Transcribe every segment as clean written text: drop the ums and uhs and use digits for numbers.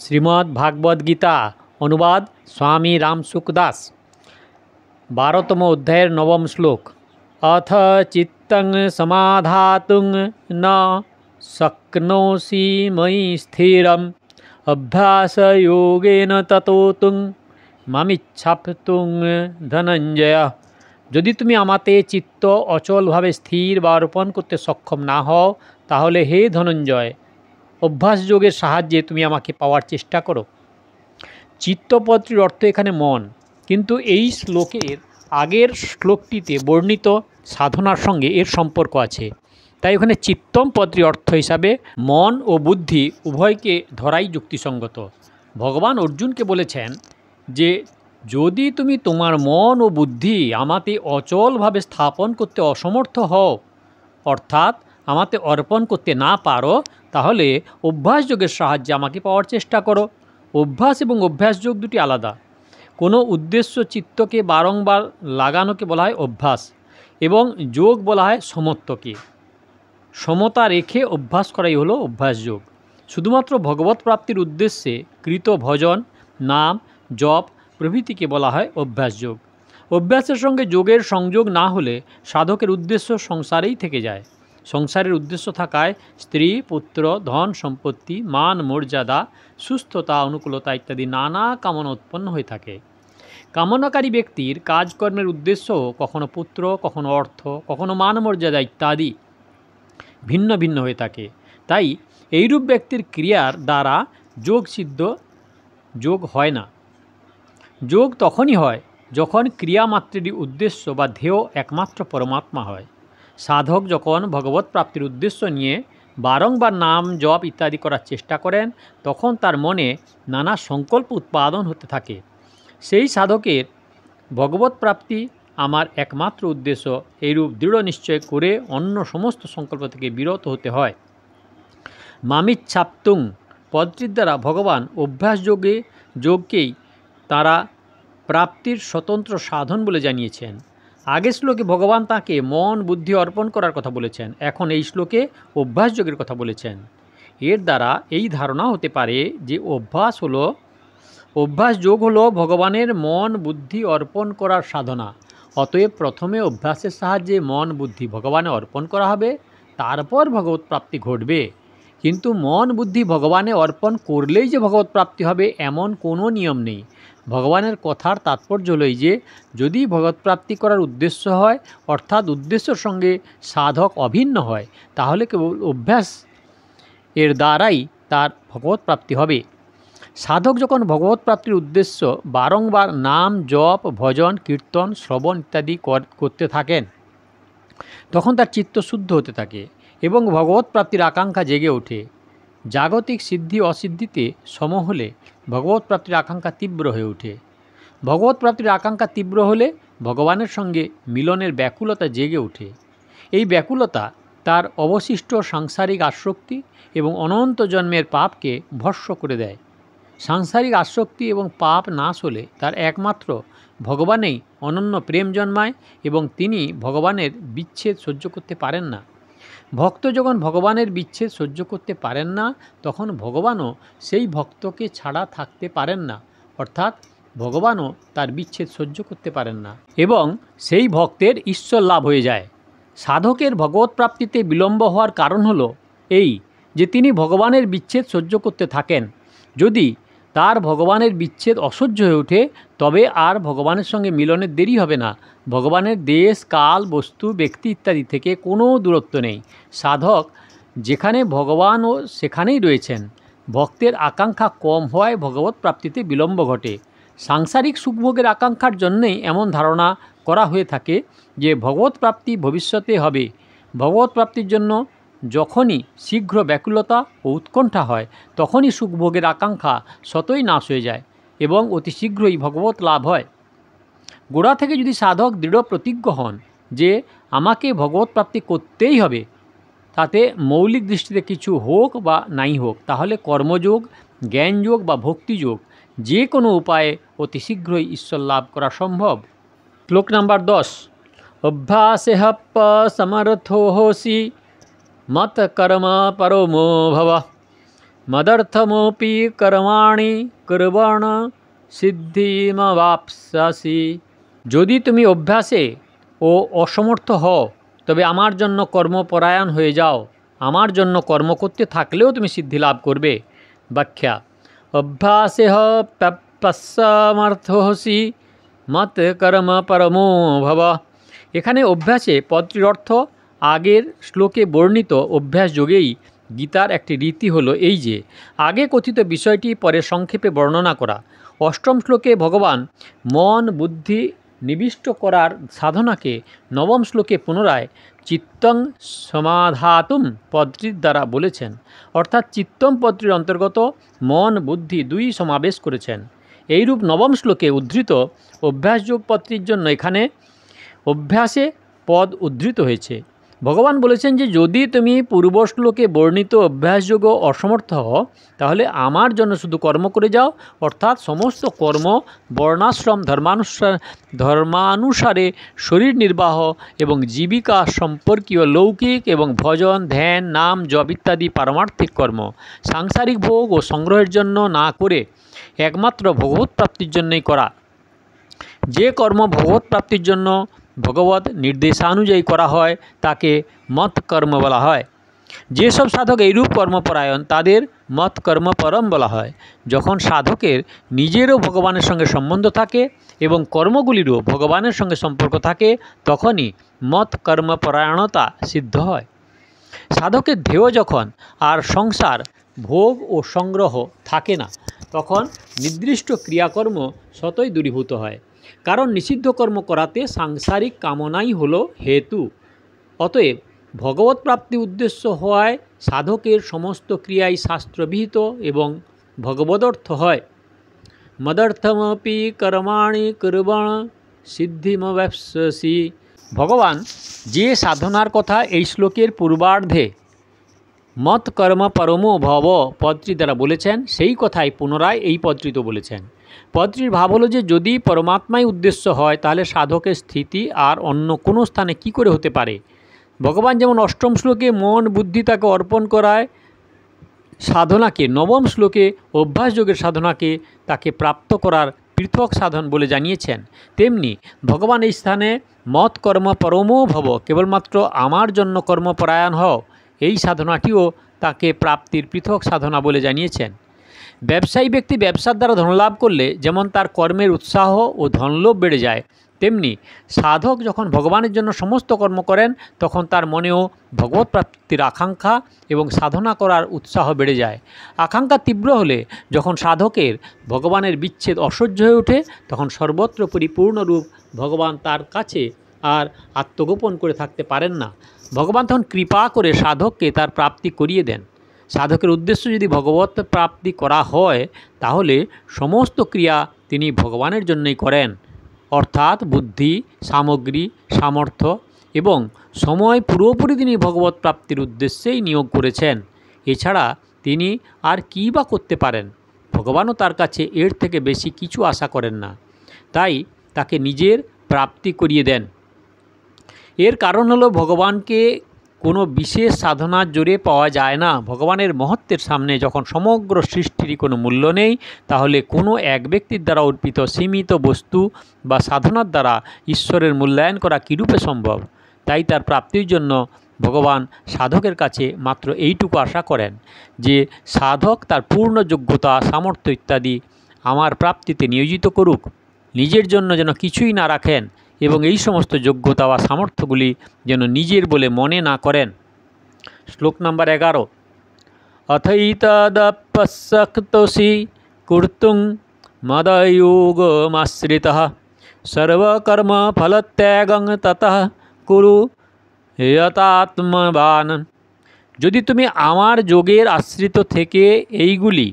श्रीमद् भागवत गीता अनुवाद स्वामी रामसुखदास 12तम अध्याय 9 श्लोक। अथ चित्तं समाधातुं न शक्नोषि मयि स्थिरम् अभ्यासयोगेन ततो तुं मामिच्छाप्तुं धनंजय। যদি তুমি আমাতে চিত্ত অচলভাবে স্থির বা রোপণ করতে সক্ষম না হও, তাহলে হে ধনঞ্জয়, অভ্যাস যোগের সাহায্যে তুমি আমাকে পাওয়ার চেষ্টা করো। চিত্তপত্রের অর্থ এখানে মন, কিন্তু এই শ্লোকের আগের শ্লোকটিতে বর্ণিত সাধনার সঙ্গে এর সম্পর্ক আছে, তাই ওখানে চিত্তম পত্রের অর্থ হিসাবে মন ও বুদ্ধি উভয়কে ধরাই যুক্তিসঙ্গত। ভগবান অর্জুনকে বলেছেন যে যদি তুমি তোমার মন ও বুদ্ধি আমাতে অচলভাবে স্থাপন করতে অসমর্থ হও, অর্থাৎ আমাতে অর্পণ করতে না পারো, তাহলে অভ্যাস যোগের সাহায্যে আমাকে পাওয়ার চেষ্টা করো। অভ্যাস এবং অভ্যাস যোগ দুটি আলাদা। কোনো উদ্দেশ্য চিত্তকে বারংবার লাগানোকে বলা হয় অভ্যাস, এবং যোগ বলা হয় সমত্বকে। সমতা রেখে অভ্যাস করাই হলো অভ্যাস যোগ। শুধুমাত্র ভগবত প্রাপ্তির উদ্দেশ্যে কৃত ভজন, নাম, জপ প্রভৃতিকে বলা হয় অভ্যাস যোগ। অভ্যাসের সঙ্গে যোগের সংযোগ না হলে সাধকের উদ্দেশ্য সংসারেই থেকে যায়। সংসারের উদ্দেশ্য থাকায় স্ত্রী, পুত্র, ধন সম্পত্তি, মান মর্যাদা, সুস্থতা, অনুকূলতা ইত্যাদি নানা কামনা উৎপন্ন হয়ে থাকে। কামনাকারী ব্যক্তির কাজকর্মের উদ্দেশ্য কখনো পুত্র, কখনো অর্থ, কখনো মান মর্যাদা ইত্যাদি ভিন্ন ভিন্ন হয়ে থাকে। তাই এইরূপ ব্যক্তির ক্রিয়ার দ্বারা যোগ হয় না। যোগ তখনই হয় যখন ক্রিয়ামাত্রেরই উদ্দেশ্য বা ধ্যেয় একমাত্র পরমাত্মা হয়। সাধক যখন ভগবত প্রাপ্তির উদ্দেশ্য নিয়ে বারংবার নাম জপ ইত্যাদি করার চেষ্টা করেন, তখন তার মনে নানা সংকল্প উৎপাদন হতে থাকে। সেই সাধকের ভগবত প্রাপ্তি আমার একমাত্র উদ্দেশ্য এইরূপ দৃঢ় নিশ্চয় করে অন্য সমস্ত সংকল্প থেকে বিরত হতে হয়। মামিচ্ছাপ্তুং পদটির দ্বারা ভগবান অভ্যাস যোগকেই তাঁরা প্রাপ্তির স্বতন্ত্র সাধন বলে জানিয়েছেন। আগের শ্লোকে ভগবান তাকে মন বুদ্ধি অর্পণ করার কথা বলেছেন, এখন এই শ্লোকে অভ্যাস যোগের কথা বলেছেন। এর দ্বারা এই ধারণা হতে পারে যে অভ্যাস যোগ হলো ভগবানের মন বুদ্ধি অর্পণ করার সাধনা। অতএব প্রথমে অভ্যাসের সাহায্যে মন বুদ্ধি ভগবানে অর্পণ করা হবে, তারপর ভগবত প্রাপ্তি ঘটবে। কিন্তু মন বুদ্ধি ভগবানে অর্পণ করলেই যে ভগবত প্রাপ্তি হবে এমন কোনো নিয়ম নেই। ভগবানের কথার তাৎপর্য হল যে যদি ভগবত প্রাপ্তি করার উদ্দেশ্য হয়, অর্থাৎ উদ্দেশ্যের সঙ্গে সাধক অভিন্ন হয়, তাহলে কেবল অভ্যাস এর দ্বারাই তার ভগবত প্রাপ্তি হবে। সাধক যখন ভগবত প্রাপ্তির উদ্দেশ্য বারংবার নাম জপ ভজন কীর্তন শ্রবণ ইত্যাদি করতে থাকেন, তখন তার চিত্ত শুদ্ধ হতে থাকে এবং ভগবত প্রাপ্তির আকাঙ্ক্ষা জেগে ওঠে। জাগতিক সিদ্ধি অসিদ্ধিতে সম হলে ভগবত প্রাপ্তির আকাঙ্ক্ষা তীব্র হয়ে ওঠে। ভগবত প্রাপ্তির আকাঙ্ক্ষা তীব্র হলে ভগবানের সঙ্গে মিলনের ব্যাকুলতা জেগে ওঠে। এই ব্যাকুলতা তার অবশিষ্ট সাংসারিক আসক্তি এবং অনন্ত জন্মের পাপকে ভস্ম করে দেয়। সাংসারিক আসক্তি এবং পাপ নাশ হলে তার একমাত্র ভগবানেই অনন্য প্রেম জন্মায় এবং তিনি ভগবানের বিচ্ছেদ সহ্য করতে পারেন না। ভক্ত যখন ভগবানের বিচ্ছেদ সহ্য করতে পারেন না, তখন ভগবানও সেই ভক্তকে ছাড়া থাকতে পারেন না, অর্থাৎ ভগবানও তার বিচ্ছেদ সহ্য করতে পারেন না এবং সেই ভক্তের ঈশ্বর লাভ হয়ে যায়। সাধকের ভগবত প্রাপ্তিতে বিলম্ব হওয়ার কারণ হলো এই যে তিনি ভগবানের বিচ্ছেদ সহ্য করতে থাকেন। যদি তার ভগবানের বিচ্ছেদ অসহ্য হয়ে ওঠে, তবে আর ভগবানের সঙ্গে মিলনের দেরি হবে না। ভগবানের দেশ কাল বস্তু ব্যক্তি ইত্যাদি থেকে কোনো দূরত্ব নেই। সাধক যেখানে ভগবান ও সেখানেই রয়েছেন। ভক্তের আকাঙ্ক্ষা কম হওয়ায় ভগবত প্রাপ্তিতে বিলম্ব ঘটে। সাংসারিক সুখভোগের আকাঙ্ক্ষার জন্যেই এমন ধারণা করা হয়ে থাকে যে ভগবত প্রাপ্তি ভবিষ্যতে হবে। ভগবত প্রাপ্তির জন্য যখনই শীঘ্র ব্যাকুলতা ও উৎকণ্ঠা হয়, তখনই সুখভোগের আকাঙ্ক্ষা স্বতই নাশ হয়ে যায় এবং অতি শীঘ্রই ভগবত লাভ হয়। গোড়া থেকে যদি সাধক দৃঢ় প্রতিজ্ঞ হন যে আমাকে ভগবত প্রাপ্তি করতেই হবে, তাতে মৌলিক দৃষ্টিতে কিছু হোক বা নাই হোক, তাহলে কর্মযোগ, জ্ঞানযোগ বা ভক্তিযোগ যে কোনো উপায়ে অতি শীঘ্রই ঈশ্বর লাভ করা সম্ভব। শ্লোক নাম্বার 10। অভ্যাসে হপ্প সমর্থো হোসি মত কর্ম পরমো ভব মদর্থমপি কর্মাণি কুর্বণ সিদ্ধিমবাপ্স্যসি। যদি তুমি অভ্যাসে ও অসমর্থ হও তবে আমার জন্য কর্মপরায়ণ হয়ে যাও, আমার জন্য কর্ম করতে থাকলেও তুমি সিদ্ধি লাভ করবে। ব্যাখ্যা: অভ্যাসে প্রাপ্যসমর্থসি মত কর্ম পরমো ভব। এখানে অভ্যাসে পদটির অর্থ আগের শ্লোকে বর্ণিত অভ্যাস যোগেই গীতার একটি রীতি হলো এই যে আগে কথিত বিষয়টি পরে সংক্ষেপে বর্ণনা করা। অষ্টম শ্লোকে ভগবান মন বুদ্ধি নিবিষ্ট করার সাধনাকে নবম শ্লোকে পুনরায় চিত্তং সমাধাতুম পদটির দ্বারা বলেছেন, অর্থাৎ চিত্তম পদটির অন্তর্গত মন বুদ্ধি দুই সমাবেশ করেছেন। এইরূপ নবম শ্লোকে উদ্ধৃত অভ্যাসযোগ পদটির জন্য এখানে অভ্যাসে পদ উদ্ধৃত হয়েছে। ভগবান বলেছেন যে যদি তুমি পূর্ব শ্লোকে বর্ণিত অভ্যাসযোগ্য অসমর্থ হও তাহলে আমার জন্য শুধু কর্ম করে যাও, অর্থাৎ সমস্ত কর্ম বর্ণাশ্রম ধর্মানুসারে শরীর নির্বাহ এবং জীবিকা সম্পর্কীয় লৌকিক এবং ভজন ধ্যান নাম জপ ইত্যাদি পারমার্থিক কর্ম সাংসারিক ভোগ ও সংগ্রহের জন্য না করে একমাত্র ভগবৎ প্রাপ্তির জন্যই করা। যে কর্ম ভগবৎ প্রাপ্তির জন্য ভগবত নির্দেশানুযায়ী করা হয় তাকে মত কর্ম বলা হয়। যেসব সাধক এইরূপ কর্মপরায়ণ তাদের মত কর্মপরম বলা হয়। যখন সাধকের নিজেরও ভগবানের সঙ্গে সম্বন্ধ থাকে এবং কর্মগুলিরও ভগবানের সঙ্গে সম্পর্ক থাকে তখনই মত কর্মপরায়ণতা সিদ্ধ হয়। সাধকের ধ্যেয় যখন আর সংসার ভোগ ও সংগ্রহ থাকে না তখন নির্দিষ্ট ক্রিয়াকর্ম স্বতই দূরীভূত হয়, কারণ নিষিদ্ধ কর্ম করাতে সাংসারিক কামনাই হলো হেতু। অতএব ভগবৎ প্রাপ্তি উদ্দেশ্য হওয়ায় সাধকের সমস্ত ক্রিয়াই শাস্ত্রবিহিত এবং ভগবদর্থ হয়। মদর্থমপি কর্মাণি কুর্বণ সিদ্ধিমবাপ্স্যসি। ভগবান যে সাধনার কথা এই শ্লোকের পূর্বার্ধে মত কর্ম পরমো ভব পদটি দ্বারা বলেছেন সেই কথাই পুনরায় এই পদটিতে বলেছেন। পদটির ভাব হলো যে যদি পরমাত্মাই উদ্দেশ্য হয় তাহলে সাধকের স্থিতি আর অন্য কোনো স্থানে কি করে হতে পারে। ভগবান যেমন অষ্টম শ্লোকে মন বুদ্ধি তাকে অর্পণ করায় সাধনাকে, নবম শ্লোকে অভ্যাসযোগের সাধনাকে তাকে প্রাপ্ত করার পৃথক সাধন বলে জানিয়েছেন, তেমনি ভগবান এই স্থানে মত কর্ম পরমো ভব কেবলমাত্র আমার জন্য কর্মপরায়ণ হও এই সাধনাটিও তাকে প্রাপ্তির পৃথক সাধনা বলে জানিয়েছেন। ব্যবসায়ী ব্যক্তি ব্যবসার দ্বারা ধনলাভ করলে যেমন তার কর্মের উৎসাহ ও ধনলোভ বেড়ে যায়, তেমনি সাধক যখন ভগবানের জন্য সমস্ত কর্ম করেন তখন তার মনেও ভগবৎ প্রাপ্তির আকাঙ্ক্ষা এবং সাধনা করার উৎসাহ বেড়ে যায়। আকাঙ্ক্ষা তীব্র হলে যখন সাধকের ভগবানের বিচ্ছেদ অসহ্য হয়ে ওঠে তখন সর্বত্র পরিপূর্ণরূপ ভগবান তার কাছে আর আত্মগোপন করে থাকতে পারেন না। ভগবান তখন কৃপা করে সাধককে তার প্রাপ্তি করিয়ে দেন। সাধকের উদ্দেশ্য যদি ভগবত প্রাপ্তি করা হয় তাহলে সমস্ত ক্রিয়া তিনি ভগবানের জন্যই করেন, অর্থাৎ বুদ্ধি সামগ্রী সামর্থ্য এবং সময় পুরোপুরি তিনি ভগবত প্রাপ্তির উদ্দেশ্যেই নিয়োগ করেছেন। এছাড়া তিনি আর কী বা করতে পারেন। ভগবানও তার কাছে এর থেকে বেশি কিছু আশা করেন না, তাই তাকে নিজের প্রাপ্তি করিয়ে দেন। এর কারণ হলো ভগবানকে কোনো বিশেষ সাধনার জোরে পাওয়া যায় না। ভগবানের মহত্বের সামনে যখন সমগ্র সৃষ্টিরই কোনো মূল্য নেই তাহলে কোনো এক ব্যক্তির দ্বারা অর্পিত সীমিত বস্তু বা সাধনার দ্বারা ঈশ্বরের মূল্যায়ন করা কীরূপে সম্ভব। তাই তার প্রাপ্তির জন্য ভগবান সাধকের কাছে মাত্র এইটুকু আশা করেন যে সাধক তার পূর্ণ যোগ্যতা সামর্থ্য ইত্যাদি আমার প্রাপ্তিতে নিয়োজিত করুক, নিজের জন্য যেন কিছুই না রাখেন এবং এই সমস্ত যোগ্যতা বা সামর্থ্যগুলি যেন নিজের বলে মনে না করেন। শ্লোক নম্বর 11। অথৈতদপসক্তোষি কর্তুং মদয়োগমাশ্রিতঃ সর্বকর্ম ফলত্যাগং ততঃ কুরু যথাত্মবান। যদি তুমি আমার যোগের আশ্রিত থেকে এইগুলি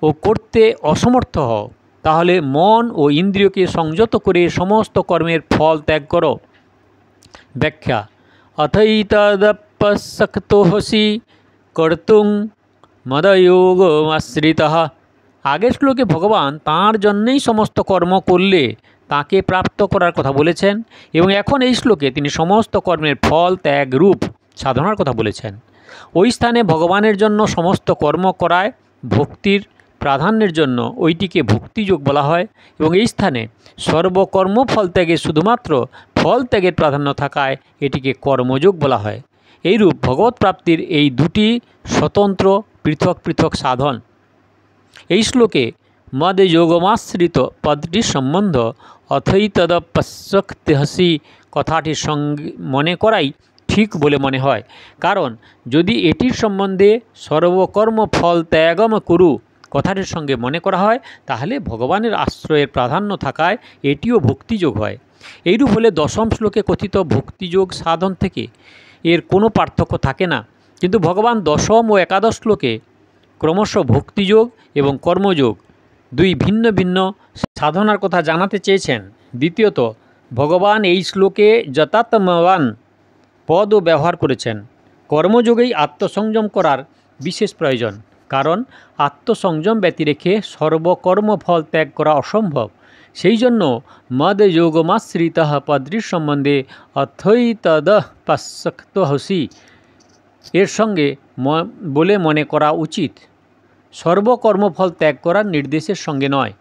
ও করতে অসমর্থ হও তাহলে মন ও ইন্দ্রিয়কে সংযত করে সমস্ত কর্মের ফল ত্যাগ করো। ব্যাখ্যা: অথৈতদপসক্তোষি কর্তুং মদয়োগমাশ্রিতঃ। আগের শ্লোকে ভগবান তাঁর জন্যেই সমস্ত কর্ম করলে তাকে প্রাপ্ত করার কথা বলেছেন এবং এখন এই শ্লোকে তিনি সমস্ত কর্মের ফল ত্যাগ রূপ সাধনার কথা বলেছেন। ওই স্থানে ভগবানের জন্য সমস্ত কর্ম করায় ভক্তির প্রাধান্যের জন্য ওইটিকে ভক্তিযোগ বলা হয়, এবং এই স্থানে সর্বকর্ম ফল ত্যাগে শুধুমাত্র ফল ত্যাগের প্রাধান্য থাকায় এটিকে কর্মযোগ বলা হয়। এইরূপ ভগবৎ প্রাপ্তির এই দুটি স্বতন্ত্র পৃথক পৃথক সাধন। এই শ্লোকে মদ যোগমাশ্রিত পদটির সম্বন্ধ অথৈতদপশ্যক্তেহসি কথাটির সঙ্গে মনে করাই ঠিক বলে মনে হয়, কারণ যদি এটির সম্বন্ধে সর্বকর্ম ফল ত্যাগম কুরু কথাটির সঙ্গে মনে করা হয় তাহলে ভগবানের আশ্রয়ের প্রাধান্য থাকায় এটিও ভক্তিযোগ হয়। এইরূপ হলে দশম শ্লোকে কথিত ভক্তিযোগ সাধন থেকে এর কোনো পার্থক্য থাকে না, কিন্তু ভগবান দশম ও একাদশ শ্লোকে ক্রমশ ভক্তিযোগ এবং কর্মযোগ দুই ভিন্ন ভিন্ন সাধনার কথা জানাতে চেয়েছেন। দ্বিতীয়ত, ভগবান এই শ্লোকে যতাত্মবান পদও ব্যবহার করেছেন। কর্মযোগেই আত্মসংযম করার বিশেষ প্রয়োজন, কারণ আত্মসংযম ব্যতিরেখে সর্বকর্ম ফল ত্যাগ করা অসম্ভব। সেই জন্য মদ যোগমাশ্রিত পদটির সম্বন্ধে অথৈতদপশ্যক্তহসি এর সঙ্গে বলে মনে করা উচিত, সর্বকর্মফল ত্যাগ করার নির্দেশের সঙ্গে নয়।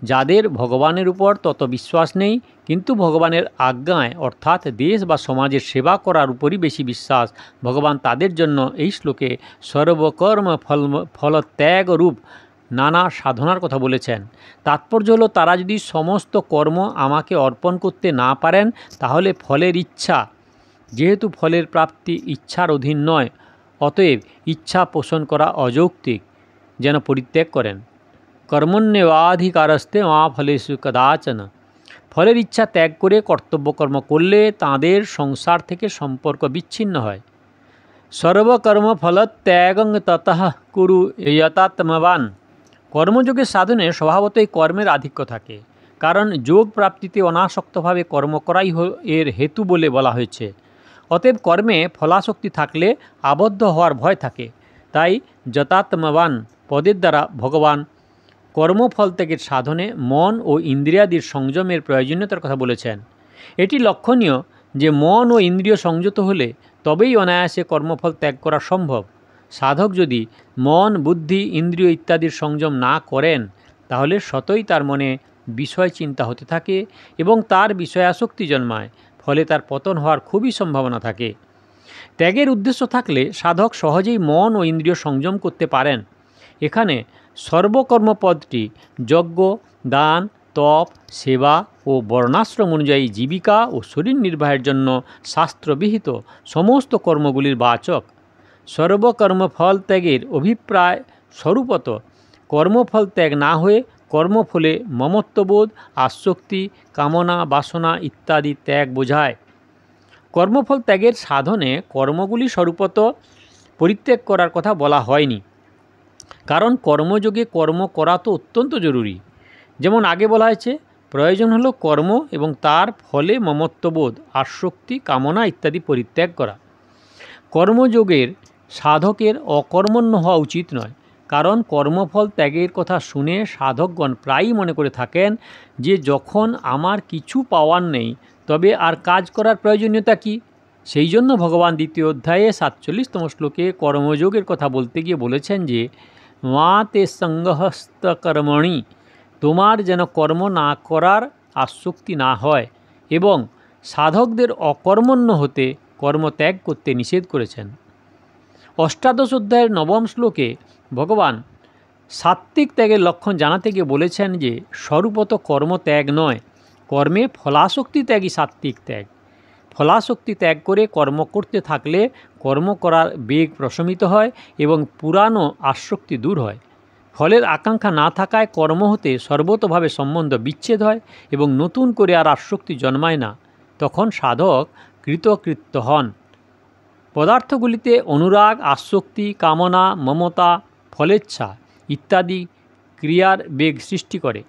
যাদের ভগবানের উপর তত বিশ্বাস নেই কিন্তু ভগবানের আজ্ঞায় অর্থাৎ দেশ বা সমাজের সেবা করার উপরই বেশি বিশ্বাস, ভগবান তাদের জন্য এই শ্লোকে সর্বকর্ম ফলত্যাগ রূপ নানা সাধনার কথা বলেছেন। তাৎপর্য হলো তারা যদি সমস্ত কর্ম আমাকে অর্পণ করতে না পারেন তাহলে ফলের ইচ্ছা, যেহেতু ফলের প্রাপ্তি ইচ্ছার অধীন নয়, অতএব ইচ্ছা পোষণ করা অযৌক্তিক, যেন পরিত্যাগ করেন। কর্মণ্যেবাধিকারস্তে মা ফলেষু কদাচন, ফলের ইচ্ছা ত্যাগ করে কর্তব্যকর্ম করলে তাঁদের সংসার থেকে সম্পর্ক বিচ্ছিন্ন হয়। সর্বকর্ম ফলত্যাগং ততঃ কুরু যতাত্মবান, কর্মযোগের সাধনে স্বভাবতই কর্মের আধিক্য থাকে, কারণ যোগ প্রাপ্তিতে অনাসক্তভাবে কর্ম করাই এর হেতু বলে বলা হয়েছে। অতএব কর্মে ফলাসক্তি থাকলে আবদ্ধ হওয়ার ভয় থাকে। তাই যতাত্মবান পদের দ্বারা ভগবান কর্মফল ত্যাগের সাধনে মন ও ইন্দ্রিয়াদির সংযমের প্রয়োজনীয়তার কথা বলেছেন। এটি লক্ষণীয় যে মন ও ইন্দ্রিয় সংযত হলে তবেই অনায়াসে কর্মফল ত্যাগ করা সম্ভব। সাধক যদি মন, বুদ্ধি, ইন্দ্রিয় ইত্যাদির সংযম না করেন তাহলে স্বতই তার মনে বিষয় চিন্তা হতে থাকে এবং তার বিষয়াসক্তি জন্মায়, ফলে তার পতন হওয়ার খুবই সম্ভাবনা থাকে। ত্যাগের উদ্দেশ্য থাকলে সাধক সহজেই মন ও ইন্দ্রিয় সংযম করতে পারেন। এখানে সর্বকর্ম পদটি যজ্ঞ, দান, তপ, সেবা ও বর্ণাশ্রম অনুযায়ী জীবিকা ও শরীর নির্বাহের জন্য শাস্ত্রবিহিত সমস্ত কর্মগুলির বাচক। সর্বকর্মফল ত্যাগের অভিপ্রায় স্বরূপত কর্মফল ত্যাগ না হয়ে কর্মফলে মমত্ববোধ, আসক্তি, কামনা, বাসনা ইত্যাদি ত্যাগ বোঝায়। কর্মফল ত্যাগের সাধনে কর্মগুলি স্বরূপত পরিত্যাগ করার কথা বলা হয়নি, কারণ কর্মযোগে কর্ম করা তো অত্যন্ত জরুরি। যেমন আগে বলা হয়েছে, প্রয়োজন হলো কর্ম এবং তার ফলে মমত্ববোধ, আসক্তি, কামনা ইত্যাদি পরিত্যাগ করা। কর্মযোগের সাধকের অকর্মণ্য হওয়া উচিত নয়, কারণ কর্মফল ত্যাগের কথা শুনে সাধকগণ প্রায়ই মনে করে থাকেন যে যখন আমার কিছু পাওয়ার নেই তবে আর কাজ করার প্রয়োজনীয়তা কী। সেই জন্য ভগবান দ্বিতীয় অধ্যায়ে 47তম শ্লোকে কর্মযোগের কথা বলতে গিয়ে বলেছেন যে মা তে সঙ্গহস্ত কর্মণি, তোমার যেন কর্ম না করার আসক্তি না হয়, এবং সাধকদের অকর্মণ্য হতে কর্মত্যাগ করতে নিষেধ করেছেন। অষ্টাদশ অধ্যায়ের 9ম শ্লোকে ভগবান সাত্ত্বিক ত্যাগের লক্ষণ জানাতে গিয়ে বলেছেন যে স্বরূপত কর্মত্যাগ নয়, কর্মে ফলাসক্তি ত্যাগই সাত্ত্বিক ত্যাগ। ফলাসক্তি ত্যাগ করে কর্ম করতে থাকলে কর্ম করার বেগ প্রশমিত হয় এবং পুরানো আসক্তি দূর হয়। ফলের আকাঙ্ক্ষা না থাকায় কর্ম হতে সর্বতোভাবে সম্বন্ধ বিচ্ছেদ হয় এবং নতুন করে আর আসক্তি জন্মায় না। তখন সাধক কৃতকৃত্য হন। পদার্থগুলিতে অনুরাগ, আসক্তি, কামনা, মমতা, ফলেচ্ছা ইত্যাদি ক্রিয়ার বেগ সৃষ্টি করে।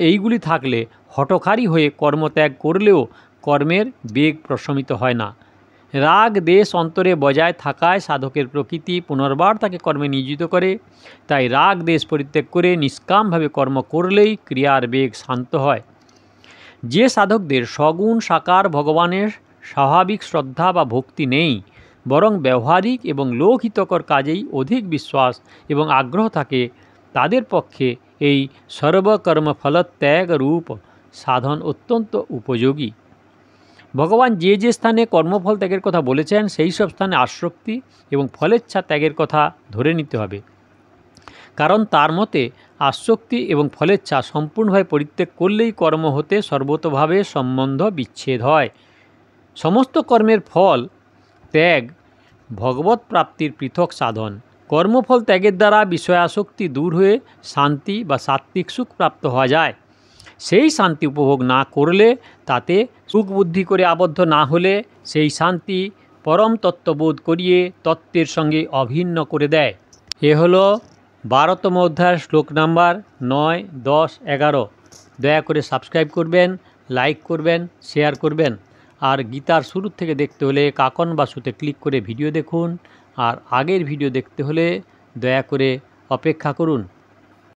এইগুলি থাকলে হঠকারী হয়ে কর্মত্যাগ করলেও কর্মের বেগ প্রশমিত হয় না। রাগ, দেশ অন্তরে বজায় থাকায় সাধকের প্রকৃতি পুনর্বার তাকে কর্মে নিয়োজিত করে। তাই রাগ, দেশ পরিত্যাগ করে নিষ্কামভাবে কর্ম করলেই ক্রিয়ার বেগ শান্ত হয়। যে সাধকদের সগুণ সাকার ভগবানের স্বাভাবিক শ্রদ্ধা বা ভক্তি নেই বরং ব্যবহারিক এবং লোকহিতকর কাজেই অধিক বিশ্বাস এবং আগ্রহ থাকে, তাদের পক্ষে এই সর্বকর্মফলত্যাগ রূপ সাধন অত্যন্ত উপযোগী। ভগবান যে যে স্থানে কর্মফল ত্যাগের কথা বলেছেন সেই সব স্থানে আসক্তি এবং ফলেচ্ছা ত্যাগের কথা ধরে নিতে হবে, কারণ তার মতে আসক্তি এবং ফলেচ্ছা সম্পূর্ণভাবে পরিত্যাগ করলেই কর্ম হতে সর্বতোভাবে সম্বন্ধ বিচ্ছেদ হয়। সমস্ত কর্মের ফল ত্যাগ ভগবৎ প্রাপ্তির পৃথক সাধন। কর্মফল ত্যাগের দ্বারা বিষয়াসক্তি দূর হয়ে শান্তি বা সাত্ত্বিক সুখ প্রাপ্ত হওয়া যায়। সেই শান্তি উপভোগ না করলে, তাতে সুখ বুদ্ধি করে আবদ্ধ না হলে, সেই শান্তি পরম তত্ত্ববোধ করিয়ে তত্ত্বের সঙ্গে অভিন্ন করে দেয়। এ হলো 12তম অধ্যায়ের শ্লোক নাম্বার 9, 10, 11। দয়া করে সাবস্ক্রাইব করবেন, লাইক করবেন, শেয়ার করবেন। আর গীতার শুরু থেকে দেখতে হলে কাকন বাসুতে ক্লিক করে ভিডিও দেখুন, আর আগের ভিডিও দেখতে হলে দয়া করে অপেক্ষা করুন।